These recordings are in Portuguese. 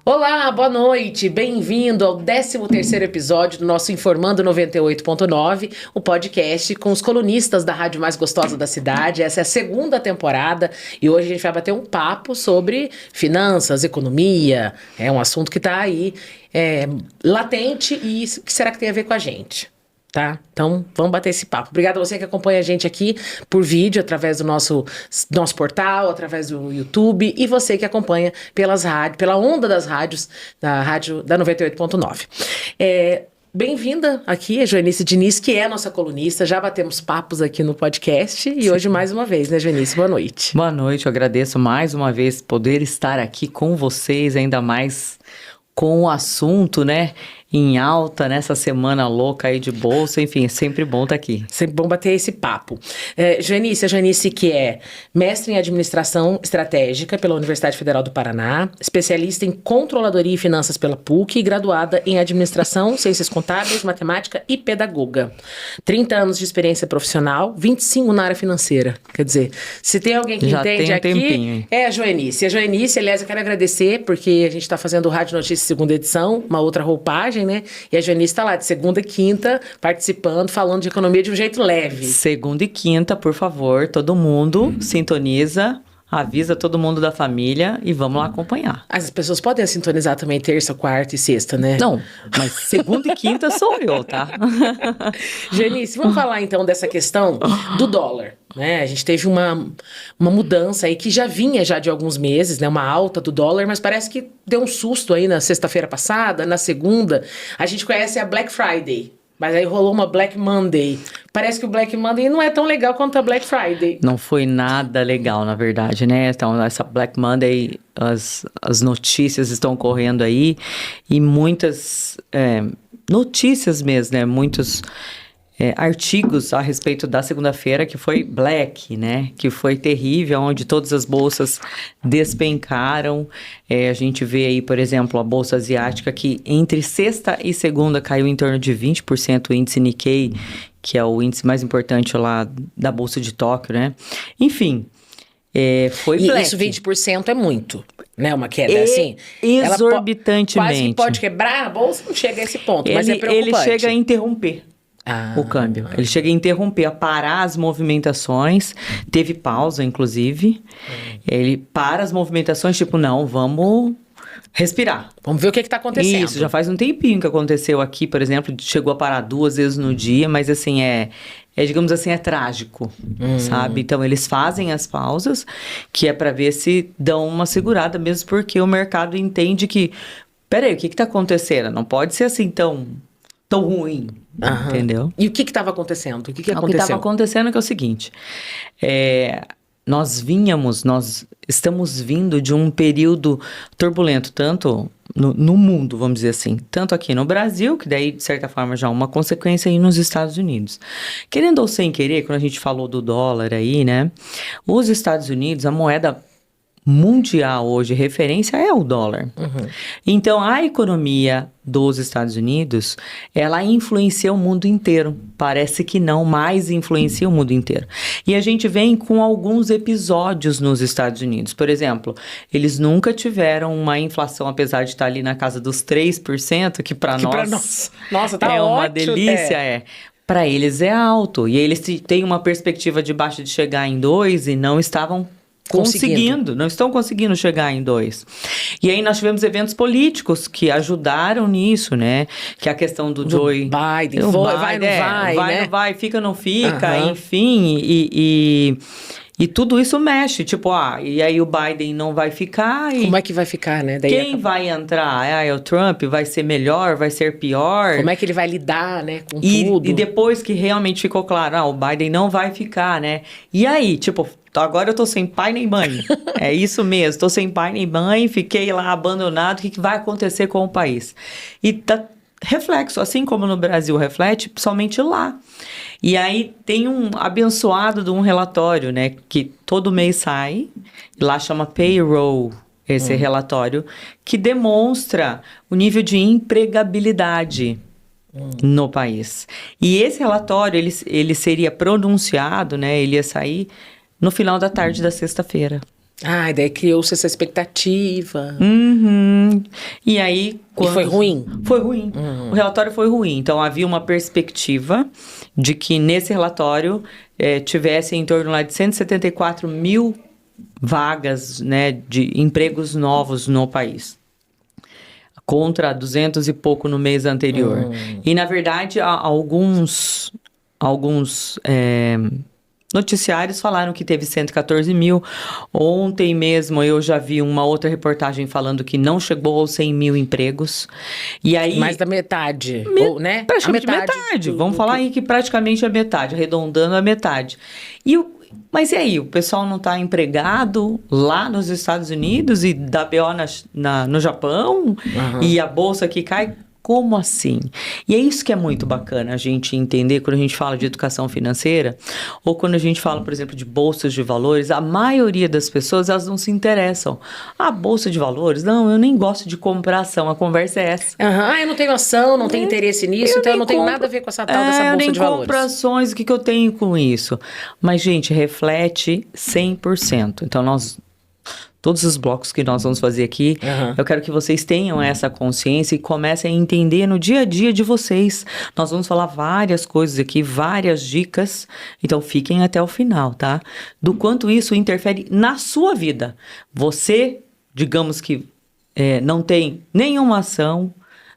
Olá, boa noite, bem-vindo ao 13º episódio do nosso Informando 98.9, o podcast com os colunistas da rádio mais gostosa da cidade. Essa é a segunda temporada e hoje a gente vai bater um papo sobre finanças, economia, é um assunto que está aí latente e o que será que tem a ver com a gente? Tá? Então, vamos bater esse papo. Obrigada a você que acompanha a gente aqui por vídeo, através do nosso portal, através do YouTube, e você que acompanha pela onda das rádios, da rádio da 98.9. Bem-vinda aqui, a Joanice Diniz, que é a nossa colunista. Já batemos papos aqui no podcast e hoje mais uma vez, né, Joanice? Boa noite. Boa noite, eu agradeço mais uma vez poder estar aqui com vocês, ainda mais com o assunto, né, em alta nessa semana louca aí de bolsa. Enfim, é sempre bom estar aqui. Sempre bom bater esse papo. A Joanice que é mestre em administração estratégica pela Universidade Federal do Paraná, especialista em controladoria e finanças pela PUC e graduada em administração, ciências contábeis, matemática e pedagoga. 30 anos de experiência profissional, 25 na área financeira. Quer dizer, se tem alguém que Já entende tem um aqui, tempinho. é a Joanice. A Joanice, aliás, eu quero agradecer porque a gente está fazendo o Rádio Notícias segunda edição, uma outra roupagem, né? E a Joanice está lá de segunda e quinta, participando, falando de economia de um jeito leve. Segunda e quinta, por favor, todo mundo sintoniza, avisa todo mundo da família e vamos lá acompanhar. As pessoas podem sintonizar também terça, quarta e sexta, né? Não, mas segunda e quinta sou eu, tá? Joanice, vamos falar então dessa questão do dólar. Né? A gente teve uma mudança aí que já vinha já de alguns meses, né? Uma alta do dólar, mas parece que deu um susto aí na sexta-feira passada, na segunda. A gente conhece a Black Friday, mas aí rolou uma Black Monday. Parece que o Black Monday não é tão legal quanto a Black Friday. Não foi nada legal, na verdade, né? Então, essa Black Monday, as notícias estão correndo aí e muitas notícias mesmo, né? Muitos artigos a respeito da segunda-feira, que foi Black, né? Que foi terrível, onde todas as bolsas despencaram. A gente vê aí, por exemplo, a bolsa asiática, que entre sexta e segunda caiu em torno de 20% o índice Nikkei, que é o índice mais importante lá da bolsa de Tóquio, né? Enfim, foi e Black. Isso 20% é muito, né? Uma queda assim. Exorbitantemente. Quase que pode quebrar a bolsa, não chega a esse ponto, mas é preocupante. Ele chega a interromper. O câmbio. Ele chega a interromper, a parar as movimentações. Teve pausa, inclusive. Ele para as movimentações, tipo, não, vamos respirar. Vamos ver o que está acontecendo. Isso, já faz um tempinho que aconteceu aqui, por exemplo, chegou a parar 2 vezes no dia, mas assim, digamos assim, é trágico, sabe? Então, eles fazem as pausas, que é para ver se dão uma segurada, mesmo porque o mercado entende que, peraí, o que está acontecendo? Não pode ser assim tão ruim, entendeu? E o que estava acontecendo? O que aconteceu? O que estava acontecendo é que é o seguinte, nós estamos vindo de um período turbulento, tanto no mundo, vamos dizer assim, tanto aqui no Brasil, que daí, de certa forma, já é uma consequência aí nos Estados Unidos. Querendo ou sem querer, quando a gente falou do dólar aí, né, os Estados Unidos, a moeda mundial hoje, referência é o dólar. Então, a economia dos Estados Unidos, ela influencia o mundo inteiro. Parece que não, mas influencia o mundo inteiro. E a gente vem com alguns episódios nos Estados Unidos. Por exemplo, eles nunca tiveram uma inflação, apesar de estar ali na casa dos 3%, que para nós nossa, tá é ótimo, uma delícia, Para eles é alto. E eles têm uma perspectiva de baixo de chegar em 2 e não estavam não estão conseguindo chegar em 2. E aí nós tivemos eventos políticos que ajudaram nisso, né? Que é a questão do Joe Biden, vai, não vai, fica, não fica, enfim, e tudo isso mexe, tipo, e aí o Biden não vai ficar. Como é que vai ficar, né? Daí quem vai entrar? É o Trump? Vai ser melhor? Vai ser pior? Como é que ele vai lidar, né, com tudo? E depois que realmente ficou claro, o Biden não vai ficar, né? E aí, tipo, agora eu tô sem pai nem mãe. É isso mesmo, tô sem pai nem mãe, fiquei lá abandonado, o que vai acontecer com o país? E tá reflexo, assim como no Brasil reflete, somente lá. E aí tem um abençoado de um relatório, né, que todo mês sai, lá chama Payroll, esse relatório, que demonstra o nível de empregabilidade no país. E esse relatório, ele seria pronunciado, né, ele ia sair no final da tarde da sexta-feira. Daí criou-se essa expectativa. E aí... E foi ruim? Foi ruim. O relatório foi ruim. Então, havia uma perspectiva de que nesse relatório tivesse em torno lá de 174 mil vagas, né, de empregos novos no país. Contra 200 e pouco no mês anterior. E, na verdade, alguns noticiários falaram que teve 114 mil. Ontem mesmo eu já vi uma outra reportagem falando que não chegou aos 100 mil empregos. E aí, mais da metade, né? Praticamente metade. Vamos falar aí que praticamente a metade, arredondando a metade. Mas e aí, o pessoal não está empregado lá nos Estados Unidos e dá BO no Japão? E a bolsa que cai? Como assim? E é isso que é muito bacana a gente entender quando a gente fala de educação financeira ou quando a gente fala, por exemplo, de bolsas de valores. A maioria das pessoas, elas não se interessam. Ah, bolsa de valores? Não, eu nem gosto de comprar ação. A conversa é essa. Eu não tenho ação, não tenho interesse nisso, então eu não tenho nada a ver com essa tal dessa bolsa de valores. Eu nem compro ações, o que eu tenho com isso? Mas, gente, reflete 100%. Então, todos os blocos que nós vamos fazer aqui, eu quero que vocês tenham essa consciência e comecem a entender no dia a dia de vocês. Nós vamos falar várias coisas aqui, várias dicas, então fiquem até o final, tá? Do quanto isso interfere na sua vida. Você, digamos que não tem nenhuma ação,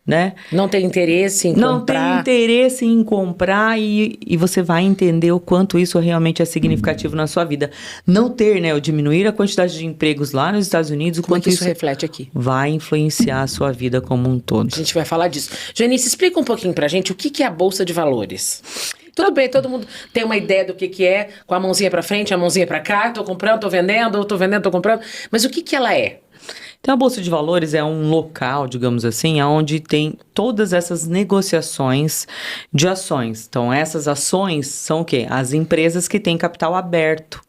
né? Não tem interesse em comprar. Não tem interesse em comprar e você vai entender o quanto isso realmente é significativo na sua vida. Não ter, né? Ou diminuir a quantidade de empregos lá nos Estados Unidos, o quanto isso reflete aqui. Vai influenciar a sua vida como um todo. A gente vai falar disso. Janice, explica um pouquinho pra gente o que é a Bolsa de Valores. Tudo bem, todo mundo tem uma ideia do que é, com a mãozinha pra frente, a mãozinha pra cá, tô comprando, tô vendendo, tô comprando. Mas o que ela é? Então, a Bolsa de Valores é um local, digamos assim, onde tem todas essas negociações de ações. Então, essas ações são o quê? As empresas que têm capital aberto.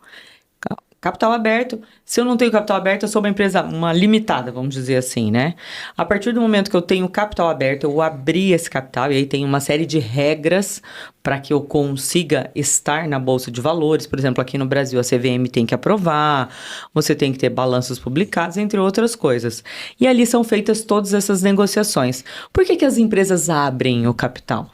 Capital aberto, se eu não tenho capital aberto, eu sou uma empresa, uma limitada, vamos dizer assim, né? A partir do momento que eu tenho capital aberto, eu abri esse capital e aí tem uma série de regras para que eu consiga estar na Bolsa de Valores. Por exemplo, aqui no Brasil, a CVM tem que aprovar, você tem que ter balanços publicados, entre outras coisas. E ali são feitas todas essas negociações. Por que as empresas abrem o capital?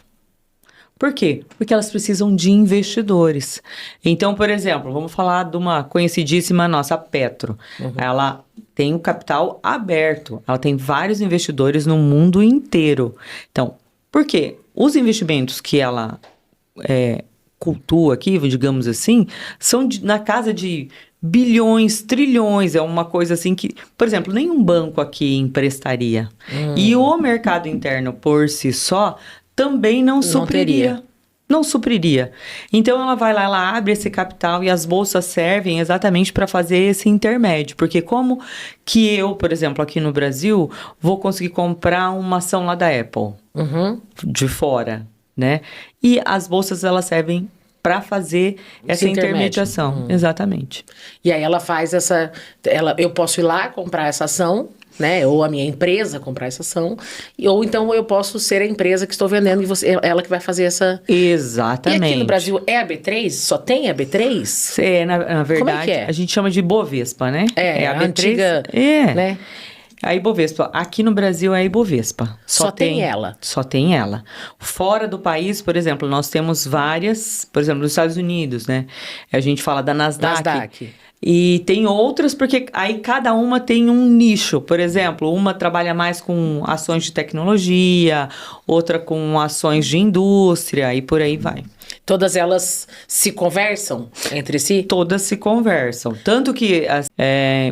Por quê? Porque elas precisam de investidores. Então, por exemplo, vamos falar de uma conhecidíssima nossa, a Petro. Ela tem o capital aberto. Ela tem vários investidores no mundo inteiro. Então, por quê? Os investimentos que ela cultua aqui, digamos assim, são na casa de bilhões, trilhões. É uma coisa assim que, por exemplo, nenhum banco aqui emprestaria. E o mercado interno, por si só, também não supriria. Não supriria. Então, ela vai lá, ela abre esse capital e as bolsas servem exatamente para fazer esse intermédio. Porque como que eu, por exemplo, aqui no Brasil, vou conseguir comprar uma ação lá da Apple? De fora, né? E as bolsas, elas servem para fazer essa intermediação. Exatamente. E aí ela faz eu posso ir lá comprar essa ação, né? Ou a minha empresa comprar essa ação, ou então eu posso ser a empresa que estou vendendo e ela que vai fazer essa... Exatamente. E aqui no Brasil é a B3? Só tem a B3? Na verdade, como é que é? A gente chama de Ibovespa, né? É a B3, antiga... né? A Ibovespa, aqui no Brasil é a Ibovespa. Só tem ela? Só tem ela. Fora do país, por exemplo, nós temos várias, por exemplo, nos Estados Unidos, né? A gente fala da Nasdaq. E tem outras, porque aí cada uma tem um nicho. Por exemplo, uma trabalha mais com ações de tecnologia, outra com ações de indústria, e por aí vai. Todas elas se conversam entre si? Todas se conversam. Tanto que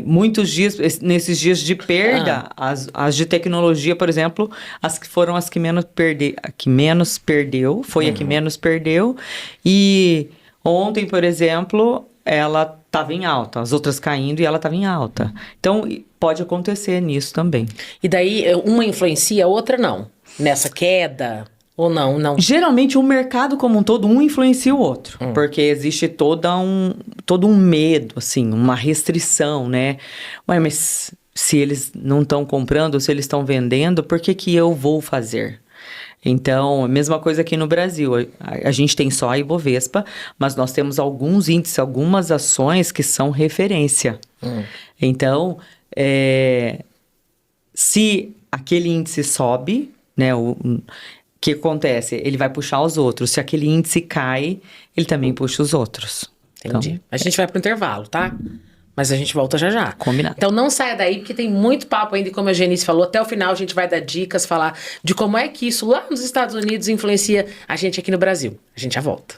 muitos dias, nesses dias de perda, as de tecnologia, por exemplo, as que foram as que menos perdeu, foi a que menos perdeu. E ontem, por exemplo, ela estava em alta, as outras caindo e ela estava em alta. Então, pode acontecer nisso também. E daí, uma influencia, a outra não? Nessa queda... Ou não? Geralmente, o mercado como um todo, um influencia o outro. Porque existe todo um medo, assim, uma restrição, né? Ué, mas se eles não estão comprando, se eles estão vendendo, por que eu vou fazer? Então, a mesma coisa aqui no Brasil. A gente tem só a Ibovespa, mas nós temos alguns índices, algumas ações que são referência. Então, Se aquele índice sobe, né, o que acontece? Ele vai puxar os outros. Se aquele índice cai, ele também puxa os outros. Entendi. Então, A gente vai pro intervalo, tá? Mas a gente volta já já. Combinado. Então não saia daí, porque tem muito papo ainda, e como a Genice falou, até o final a gente vai dar dicas, falar de como é que isso lá nos Estados Unidos influencia a gente aqui no Brasil. A gente já volta.